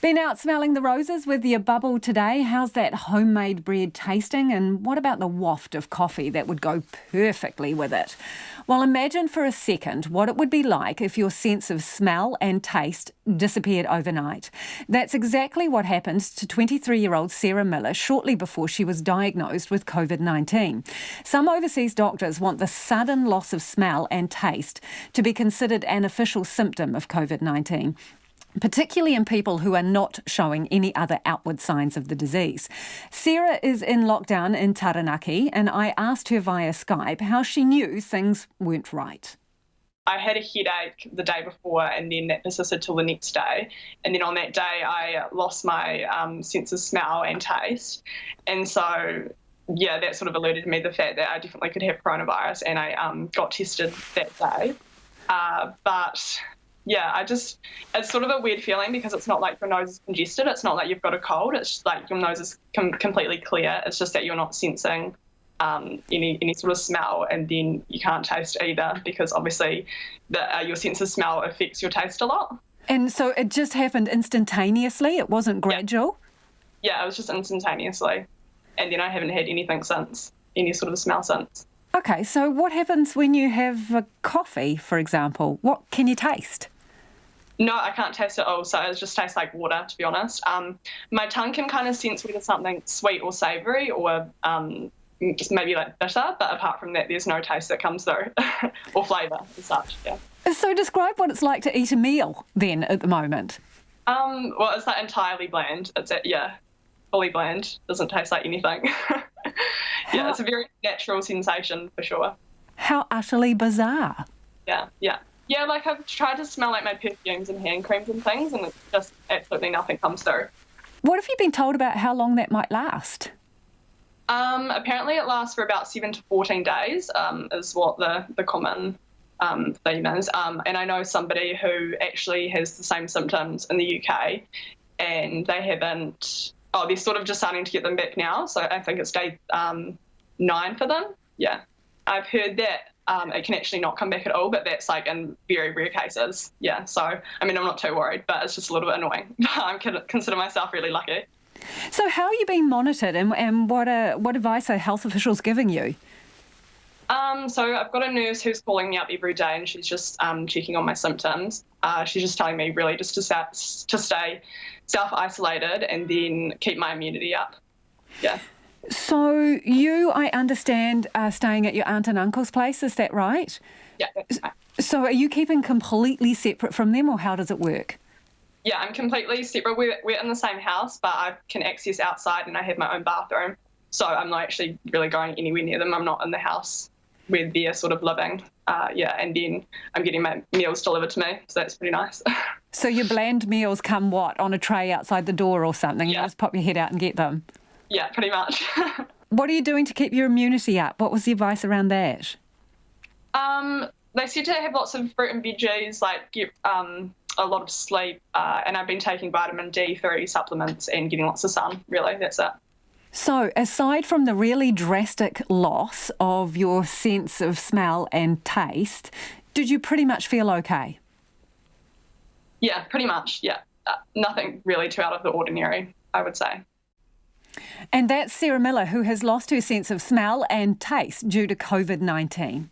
Been out smelling the roses with your bubble today. How's that homemade bread tasting? And what about the waft of coffee that would go perfectly with it? Well, imagine for a second what it would be like if your sense of smell and taste disappeared overnight. That's exactly what happened to 23-year-old Sarah Miller shortly before she was diagnosed with Covid-19. Some overseas doctors want the sudden loss of smell and taste to be considered an official symptom of Covid-19. Particularly in people who are not showing any other outward signs of the disease. Sarah is in lockdown in Taranaki, and I asked her via Skype how she knew things weren't right. I had a headache the day before, and then that persisted till the next day. And then on that day, I lost my sense of smell and taste. And so, yeah, that sort of alerted me to the fact that I definitely could have coronavirus, and I got tested that day. But yeah, it's sort of a weird feeling because it's not like your nose is congested. It's not like you've got a cold. It's just like your nose is completely clear. It's just that you're not sensing any sort of smell, and then you can't taste either because obviously your sense of smell affects your taste a lot. And so it just happened instantaneously? It wasn't gradual? Yeah, it was just instantaneously. And then I haven't had anything since, any sort of smell since. Okay, so what happens when you have a coffee, for example? What can you taste? No, I can't taste it at all, so it just tastes like water, to be honest. My tongue can kind of sense whether something sweet or savoury or just maybe like bitter, but apart from that, there's no taste that comes through or flavour as such, yeah. So describe what it's like to eat a meal then at the moment. Well, it's like entirely bland. Fully bland. Doesn't taste like anything. Yeah, it's a very natural sensation for sure. How utterly bizarre. Yeah, like I've tried to smell like my perfumes and hand creams and things, and it's just absolutely nothing comes through. What have you been told about how long that might last? Apparently it lasts for about 7 to 14 days, is what the common theme is. And I know somebody who actually has the same symptoms in the UK, and they haven't. Oh, they're sort of just starting to get them back now. So I think it's day 9 for them. Yeah, I've heard that. It can actually not come back at all, but that's like in very rare cases. Yeah, so, I mean, I'm not too worried, but it's just a little bit annoying. I consider myself really lucky. So how are you being monitored and what advice are health officials giving you? So I've got a nurse who's calling me up every day, and she's just checking on my symptoms. She's just telling me really just to stay self-isolated and then keep my immunity up. Yeah. So you, I understand, are staying at your aunt and uncle's place, is that right? Yeah, that's right. So are you keeping completely separate from them, or how does it work? Yeah, I'm completely separate. We're in the same house, but I can access outside and I have my own bathroom. So I'm not actually really going anywhere near them. I'm not in the house where they're sort of living. And then I'm getting my meals delivered to me, so that's pretty nice. So your bland meals come what, on a tray outside the door or something? Yeah. You just pop your head out and get them? Yeah, pretty much. What are you doing to keep your immunity up? What was the advice around that? They said to have lots of fruit and veggies, like get a lot of sleep, and I've been taking vitamin D3 supplements and getting lots of sun, really, that's it. So aside from the really drastic loss of your sense of smell and taste, did you pretty much feel okay? Yeah, pretty much, yeah. Nothing really too out of the ordinary, I would say. And that's Sarah Miller, who has lost her sense of smell and taste due to Covid-19.